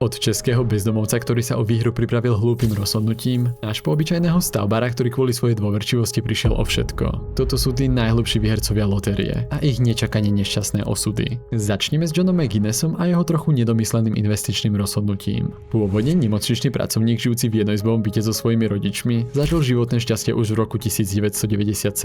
od českého bezdomovca, ktorý sa o výhru pripravil hlúpym rozhodnutím, až po obyčajného stavbára, ktorý kvôli svojej dôverčivosti prišiel o všetko. Toto sú tí najhlbší výhercovia lotérie a ich nečakane nešťastné osudy. Začneme s Johnom McGuinnessom a jeho trochu nedomysleným investičným rozhodnutím. Pôvodne nemocničný pracovník žijúci v jednoizbovom byte so svojimi rodičmi zažil životné šťastie už v roku 1997.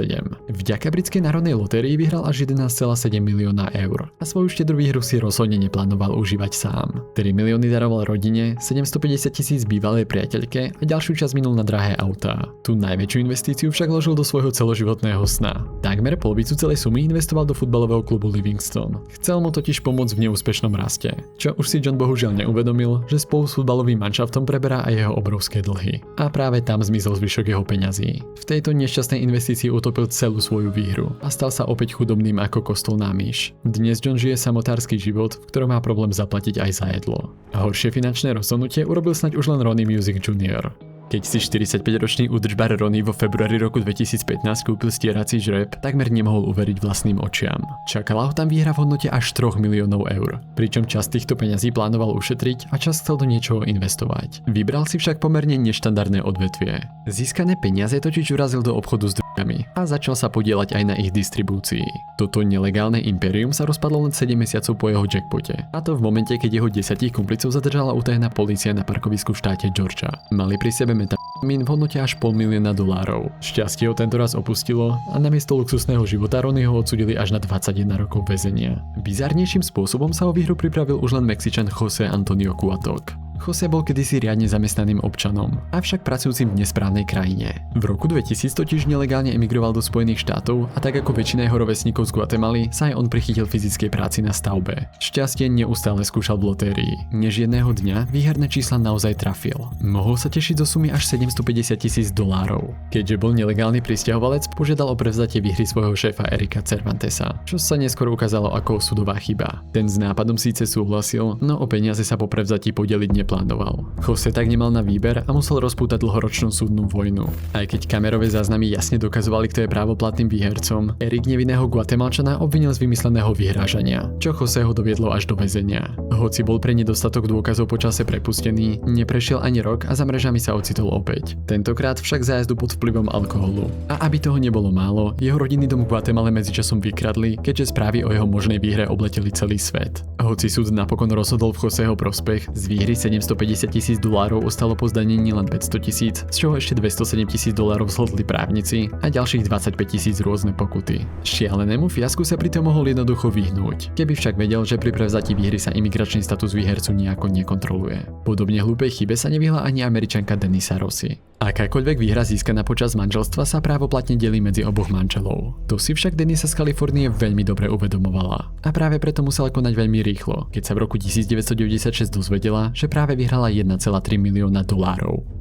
Vďaka britskej národnej lotérii vyhral až 11,7 milióna eur a svoju štedrú výhru si rozhodne neplánoval užívať sám. 3 milióny daroval rodine, 750 000 bývalej priateľke a ďalšiu časť minul na drahé autá. Tú najväčšiu investíciu však vložil do svojho celoživotného sna. Takmer polovicu celej sumy investoval do futbalového klubu Livingston. Chcel mu totiž pomôcť v neúspešnom raste. Čo už si John bohužiaľ neuvedomil, že spolu s futbalovým manšaftom preberá aj jeho obrovské dlhy. A práve tam zmizol zvyšok jeho peňazí. V tejto nešťastnej investícii utopil celú svoju výhru a stal sa opäť chudobným ako kostolná myš. Dnes John žije samotársky život, v ktorom má problém zaplatiť aj za jedlo. Horšie finančné rozhodnutie urobil snáď už len Ronnie Music Jr. Keď si 45-ročný údržbár Ronnie vo februári roku 2015 kúpil stierací žreb, takmer nemohol uveriť vlastným očiam. Čakala ho tam výhra v hodnote až 3 miliónov eur, pričom časť týchto peňazí plánoval ušetriť a časť chcel do niečoho investovať. Vybral si však pomerne neštandardné odvetvie. Získané peniaze totiž urazil do obchodu s drogami a začal sa podieľať aj na ich distribúcii. Toto nelegálne impérium sa rozpadlo len 7 mesiacov po jeho jackpote, a to v momente, keď jeho 10 komplicov zadržala utajená polícia na parkovisku v štáte Georgia. Mali pri sebe metamfetamín v hodnote až $500 000. Šťastie ho tento raz opustilo a namiesto luxusného života Ronnieho odsúdili až na 21 rokov väzenia. Bizarnejším spôsobom sa o výhru pripravil už len Mexičan José Antonio Cuauhtoc. José bol kedysi riadne zamestnaným občanom, avšak pracujúcim v nesprávnej krajine. V roku 2000 totiž nelegálne emigroval do Spojených štátov a tak ako väčšina jeho rovesníkov z Guatemaly sa aj on prichytil fyzickej práci na stavbe. Šťastie neustále skúšal v lotérii. Než jedného dňa výherné čísla naozaj trafil. Mohol sa tešiť zo sumy až $750 000. Keďže bol nelegálny prisťahovalec, požiadal o prevzatie výhry svojho šéfa Erika Cervantesa, čo sa neskôr ukázalo ako osudová chyba. Ten s nápadom síce súhlasil, no o peniaze sa po prevzatí podeliť neplánoval. José tak nemal na výber a musel rozpútať dlhoročnú súdnu vojnu. Aj keď kamerové záznamy jasne dokazovali, kto je právoplatným výhercom, Erik nevinného Guatemalčana obvinil z vymysleného vyhrážania, čo Josého doviedlo až do väzenia. Hoci bol pre nedostatok dôkazov počase prepustený, neprešiel ani rok a za mrežami sa ocitol opäť. Tentokrát však za jazdu pod vplyvom alkoholu. A aby toho nebolo málo, jeho rodinný dom v Guatemale medzičasom vykradli, keďže správy o jeho možnej výhre obleteli celý svet. Hoci súd napokon rozhodol v Josého prospech, z výhry $750 000 ostalo po zdanení len $500 000, z čoho ešte $207 000 zhltli právnici a ďalších $25 000 rôzne pokuty. Šialenému fiasku sa pritom mohol jednoducho vyhnúť, keby však vedel, že pri prevzatí výhry sa imigračný status výhercu nejako nekontroluje. Podobne hlúpej chybe sa nevyhla ani Američanka Denisa Rossi. Akákoľvek výhra získaná počas manželstva sa právoplatne delí medzi oboch manželov. To si však Denisa z Kalifornie veľmi dobre uvedomovala. A práve preto musela konať veľmi rýchlo, keď sa v roku 1996 dozvedela, že práve vyhrala $1,3 milióna.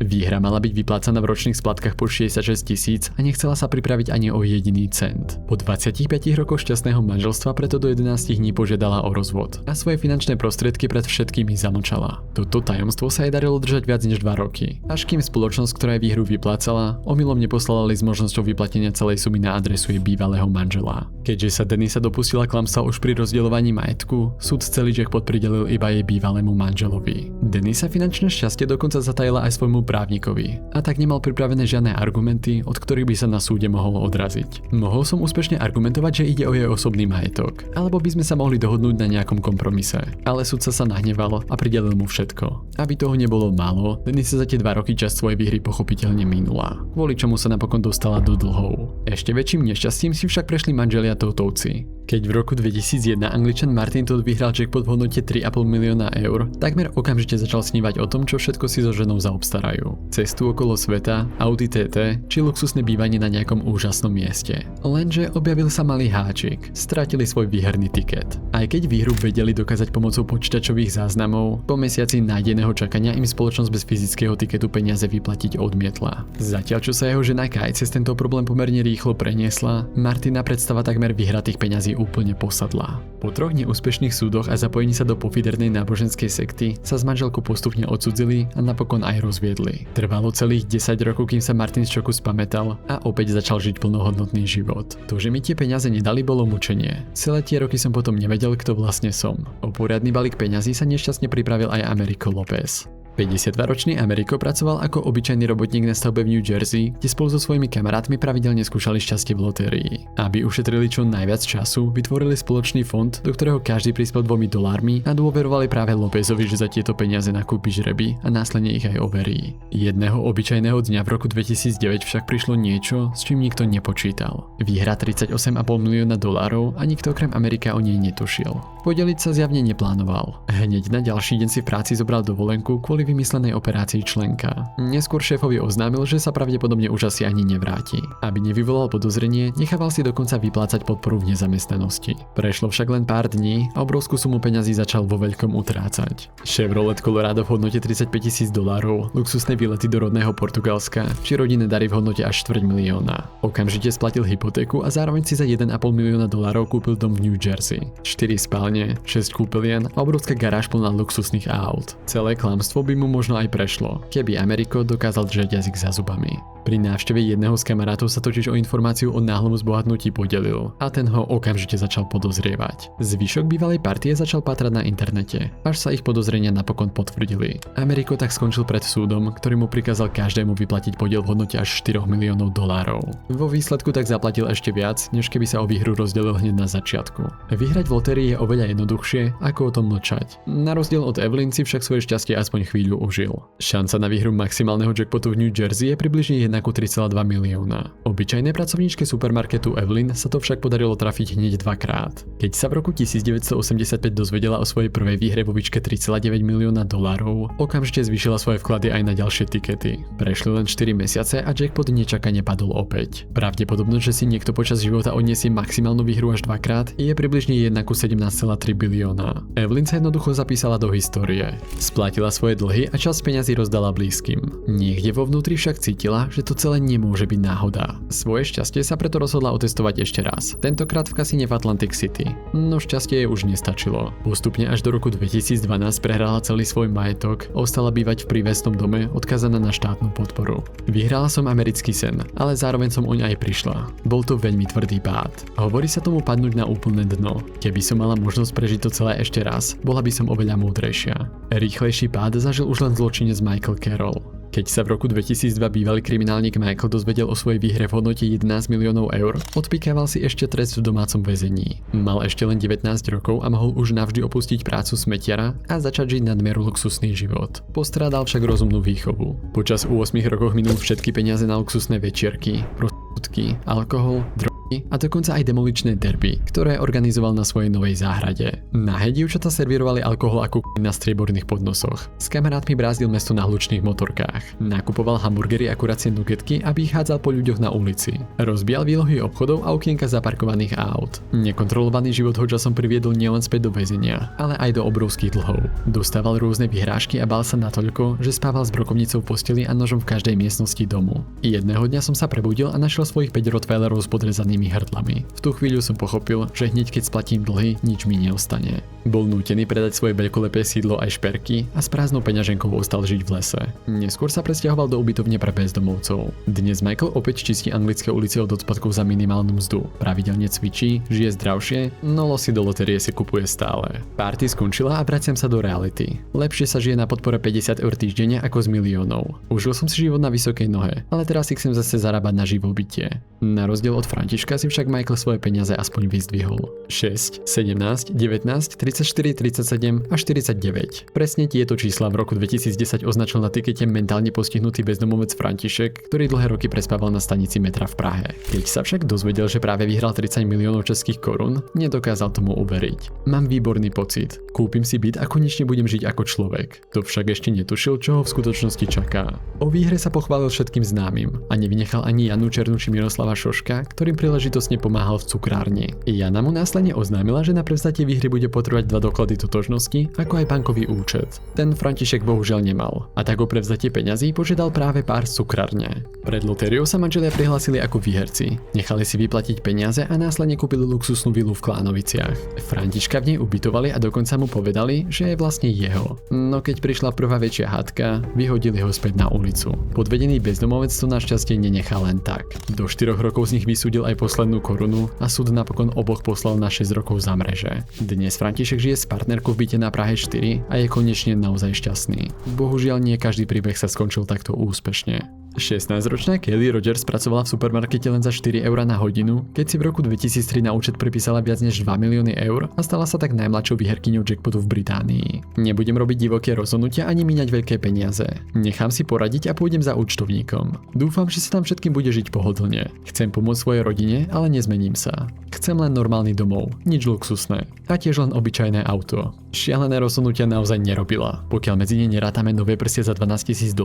Výhra mala byť vyplácaná v ročných splatkách po 66 000 a nechcela sa pripraviť ani o jediný cent. Po 25 rokoch šťastného manželstva preto do 11 dní požiadala o rozvod a svoje finančné prostriedky pred všetkými zamlčala. Toto tajomstvo sa jej darilo držať viac než 2 roky, až kým spoločnosť, ktorá výhru vyplácala, omylom neposlala list s možnosťou vyplatenia celej sumy na adresu jej bývalého manžela. Keďže sa Denisa dopustila klamstva už pri rozdeľovaní majetku, súd celý jackpot pridelil iba jej bývalému manželovi. Denisa finančné šťastie dokonca zatajila aj svojmu právnikovi a tak nemal pripravené žiadne argumenty, od ktorých by sa na súde mohol odraziť. Mohol som úspešne argumentovať, že ide o jej osobný majetok, alebo by sme sa mohli dohodnúť na nejakom kompromise, ale sudca sa nahneval a pridelil mu všetko. Aby toho nebolo málo, Denisa za tie 2 roky časť svojej výhry pochopiteľne minula, kvôli čomu sa napokon dostala do dlhov. Ešte väčším nešťastím si však prešli manželia Toutovci. Keď v roku 2001 Angličan Martin Todd vyhral jackpot v hodnote $3,5 milióna, takmer okamžite začal snívať o tom, čo všetko si so ženou zaobstarajú. Cestu okolo sveta, Audi TT či luxusné bývanie na nejakom úžasnom mieste. Lenže objavil sa malý háčik. Stratili svoj výherný tiket. Aj keď výhru vedeli dokázať pomocou počítačových záznamov, po mesiaci nájdeného čakania im spoločnosť bez fyzického tiketu peniaze vyplatiť odmietla. Zatiaľ čo sa jeho žena Kai cez tento problém pomerne rýchlo preniesla, Martina predstava takmer vyhratých peňazí peňazí úplne posadla. Po 3 neúspešných súdoch a zapojení sa do pofidernej náboženskej sekty sa s manželkou postupne odcudzili a napokon aj rozviedli. Trvalo celých 10 rokov, kým sa Martin z šoku spamätal a opäť začal žiť plnohodnotný život. To, že mi tie peniaze nedali, bolo mučenie. Celé tie roky som potom nevedel, kto vlastne som. O poriadny balík peňazí sa nešťastne pripravil aj Americo Lopez. 52-ročný Americo pracoval ako obyčajný robotník na stavbe v New Jersey, kde spolu so svojimi kamarátmi pravidelne skúšali šťastie v lotérii. Aby ušetrili čo najviac času, vytvorili spoločný fond, do ktorého každý prispel $2 a dôverovali práve Lopezovi, že za tieto peniaze nakúpi žreby a následne ich aj overí. Jedného obyčajného dňa v roku 2009 však prišlo niečo, s čím nikto nepočítal. Výhra $38,5 milióna a nikto okrem Amerika o nej netušil. Podeliť sa zjavne neplánoval. Hneď na ďalší deň si v práci zobral dovolenku kvôli vymyslenej operácii členka. Neskôr šéfovi oznámil, že sa pravdepodobne už asi ani nevráti. Aby nevyvolal podozrenie, nechával si dokonca vyplácať podporu v nezamestnanosti. Prešlo však len pár dní a obrovskú sumu peňazí začal vo veľkom utrácať. Chevrolet Colorado v hodnote $35,000, luxusné výlety do rodného Portugalska či rodinné dary v hodnote až $250,000. Okamžite splatil hypotéku a zároveň si za $1,5 milióna kúpil dom v New Jersey. 4 spálne, 6 kúpelien a obrovská garáž plná luxusných aut. Celé klamstvo by mu možno aj prešlo, keby Americo dokázal držať jazyk za zubami. Pri návšteve jedného z kamarátov sa totiž o informáciu o náhlom zbohatnutí podelil a ten ho okamžite začal podozrievať. Zvyšok bývalej partie začal pátrať na internete, až sa ich podozrenia napokon potvrdili. Americo tak skončil pred súdom, ktorý mu prikázal každému vyplatiť podiel v hodnote až $4 miliónov. Vo výsledku tak zaplatil ešte viac, než keby sa o výhru rozdelil hneď na začiatku. Vyhrať v lotérii je oveľa jednoduchšie, ako o tom mlčať. Na rozdiel od Evelyn si však svoje šťastie aspoň chvíľu užil. Šanca na výhru maximálneho jackpotu v New Jersey je približne 3,2 milióna. Obyčajnej pracovníčke supermarketu Evelyn sa to však podarilo trafiť hneď dvakrát. Keď sa v roku 1985 dozvedela o svojej prvej výhre vo výške $3,9 milióna, okamžite zvýšila svoje vklady aj na ďalšie tikety. Prešli len 4 mesiace a jackpot nečakane padol opäť. Pravdepodobnosť, že si niekto počas života odniesie maximálnu výhru až dvakrát, je približne 1:17,3 bilióna. Evelyn sa jednoducho zapísala do histórie. Splatila svoje dlhy a časť peňazí rozdala blízkym. Niekde vo vnútri však cítila, že to celé nemôže byť náhoda. Svoje šťastie sa preto rozhodla otestovať ešte raz, tentokrát v kasíne v Atlantic City. No šťastie jej už nestačilo. Postupne až do roku 2012 prehrala celý svoj majetok a ostala bývať v prívestnom dome odkazaná na štátnu podporu. Vyhrala som americký sen, ale zároveň som oň aj prišla. Bol to veľmi tvrdý pád. Hovorí sa tomu padnúť na úplné dno. Keby som mala možnosť prežiť to celé ešte raz, bola by som oveľa múdrejšia. Rýchlejší pád zažil už len zločinec Michael Carroll. Keď sa v roku 2002 bývalý kriminálnik Michael dozvedel o svojej výhre v hodnote $11 miliónov, odpikával si ešte trest v domácom väzení. Mal ešte len 19 rokov a mohol už navždy opustiť prácu smetiara a začať žiť nadmieru luxusný život. Postrádal však rozumnú výchovu. Počas 8 rokov minul všetky peniaze na luxusné večierky, prostitútky, alkohol, a dokonca aj demoličné derby, ktoré organizoval na svojej novej záhrade. Nahé dievčatá servírovali alkohol ako na strieborných podnosoch. S kamarátmi brázdil mesto na hlučných motorkách. Nakupoval hamburgery a kuracie nugetky, aby ich hádzal po ľuďoch na ulici. Rozbíjal výlohy obchodov a okienka zaparkovaných aut. Nekontrolovaný život ho časom priviedol nielen späť do väzenia, ale aj do obrovských dlhov. Dostával rôzne vyhrážky a bál sa natoľko, že spával s brokovnicou v posteli a nožom v každej miestnosti domu. Jedného dňa som sa prebudil a našiel svojich 5 rottweilerov s podrezanými hrdlami. V tú chvíľu som pochopil, že hneď keď splatím dlhy, nič mi neostane. Bol nútený predať svoje veľkolepé sídlo aj šperky a s prázdnou peňaženkou ostal žiť v lese. Neskôr sa presťahoval do ubytovne pre bezdomovcov. Dnes Michael opäť čistí anglické ulice od odpadkov za minimálnu mzdu. Pravidelne cvičí, žije zdravšie, no losy do lotérie si kupuje stále. Party skončila a vraciam sa do reality. Lepšie sa žije na podpore 50 eur týždenne ako z miliónov. Užil som si život na vysokej nohe, ale teraz si chcem zase zarábať na živobytie. Na rozdiel od Františka si však Michael svoje peniaze aspoň vyzdvihol. 6, 17, 19, 34, 37 a 49. Presne tieto čísla v roku 2010 označil na tikete mentálne postihnutý bezdomovec František, ktorý dlhé roky prespával na stanici metra v Prahe. Keď sa však dozvedel, že práve vyhral 30 miliónov českých korún, nedokázal tomu uveriť. Mám výborný pocit. Kúpim si byt a konečne budem žiť ako človek. To však ešte netušil, čo ho v skutočnosti čaká. O výhre sa pochválil všetkým známym a nevynechal ani Janu Černu či Miroslava Šoška, ktorým pri príležitosne pomáhal v cukrárni. Jana mu následne oznámila, že na prevzatie výhry bude potrebovať 2 doklady totožnosti, ako aj bankový účet. Ten František bohužiaľ nemal, a tak o prevzatie peňazí požiadal práve pár z cukrárne. Pred lotériou sa manželia prihlásili ako výherci. Nechali si vyplatiť peniaze a následne kúpili luxusnú vilu v Klánoviciach. Františka v nej ubytovali a dokonca mu povedali, že je vlastne jeho. No keď prišla prvá väčšia hádka, vyhodili ho späť na ulicu. Podvedený bezdomovec to našťastie nenechal len tak. Do 4 rokov z nich vysúdil aj poslednú korunu a súd napokon oboch poslal na 6 rokov za mreže. Dnes František žije s partnerkou v byte na Prahe 4 a je konečne naozaj šťastný. Bohužiaľ nie každý príbeh sa skončil takto úspešne. 16-ročná Kelly Rogers pracovala v supermarkete len za 4 € na hodinu, keď si v roku 2003 na účet pripísala viac než 2 milióny eur a stala sa tak najmladšou výherkyňou jackpotu v Británii. Nebudem robiť divoké rozhodnutia ani míňať veľké peniaze. Nechám si poradiť a pôjdem za účtovníkom. Dúfam, že sa tam všetkým bude žiť pohodlne. Chcem pomôcť svojej rodine, ale nezmením sa. Chcem len normálny domov, nič luxusné. A tiež len obyčajné auto. Šialené rozhodnutia naozaj nerobila. Pokiaľ medzi ne nerátame nové prsia za $12,000,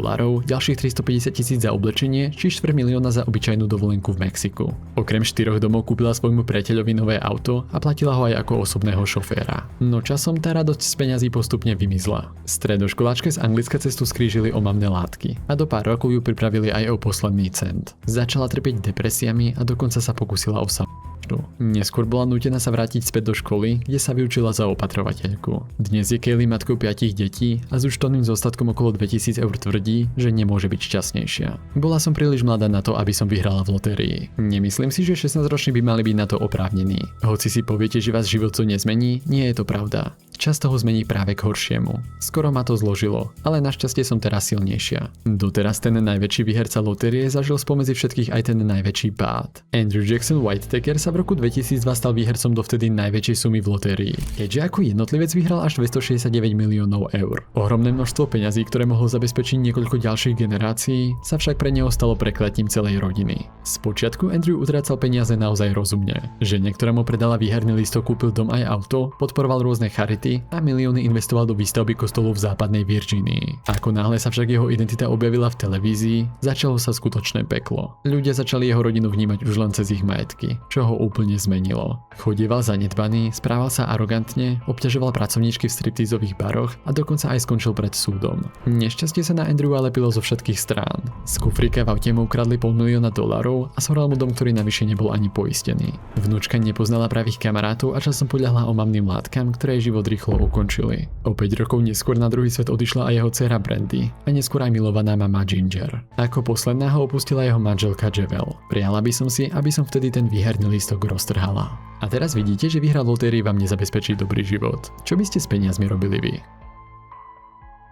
ďalších 350,000 za oblečenie či 250,000 za obyčajnú dovolenku v Mexiku. Okrem 4 domov kúpila svojmu priateľovi nové auto a platila ho aj ako osobného šoféra. No časom tá radosť z peňazí postupne vymizla. Stredoškoláčke z Anglicka cestu skrížili omamné látky a do pár rokov ju pripravili aj o posledný cent. Začala trpieť depresiami a dokonca sa pokusila o samovraždu. Neskôr bola nútená sa vrátiť späť do školy, kde sa vyučila za opatrovateľku. Dnes je Kelly matkou 5 detí a s účtovným zostatkom okolo 2,000 € tvrdí, že nemôže byť šťastnejšia. Bola som príliš mladá na to, aby som vyhrala v lotérii. Nemyslím si, že 16-roční by mali byť na to oprávnení. Hoci si poviete, že vás život to nezmení, nie je to pravda. Často ho zmení práve k horšiemu. Skoro ma to zložilo, ale našťastie som teraz silnejšia. Doteraz ten najväčší výherca lotérie zažil spomedzi všetkých aj ten najväčší pád. Andrew Jackson Whittaker sa v roku 2002 stal výhercom dovtedy najväčšej sumy v lotérii, keďže ako jednotlivec vyhral až 269 miliónov eur. Ohromné množstvo peňazí, ktoré mohlo zabezpečiť niekoľko ďalších generácií, sa však pre neho stalo prekletím celej rodiny. Spočiatku Andrew utrácal peniaze naozaj rozumne. Žene, ktorá mu predala výherný lístok, kúpil dom aj auto, podporoval rôzne charity a milióny investoval do výstavby kostolov v západnej Virginii. Ako náhle sa však jeho identita objavila v televízii, začalo sa skutočné peklo. Ľudia začali jeho rodinu vnímať už len cez ich majetky, čo ho úplne zmenilo. Chodieval zanedbaný, správal sa arogantne, obťažoval pracovníčky v striptízových baroch a dokonca aj skončil pred súdom. Nešťastie sa na Andrewa lepilo zo všetkých strán. Z kufrika v aute mu ukradli $500,000 a zhoral mu dom, ktorý navyše nebol ani poistený. Vnúčka nepoznala pravých kamarátov a časom podľahla omamným látkam, ktoré jej život rýchlo ukončili. O 5 rokov neskôr na druhý svet odišla aj jeho dcéra Brandy a neskôr aj milovaná mama Ginger. Ako posledná ho opustila jeho manželka Jewel. Prijala by som si, aby som vtedy ten výherný lístok roztrhala. A teraz vidíte, že výhra v lotérii vám nezabezpečí dobrý život. Čo by ste s peniazmi robili vy?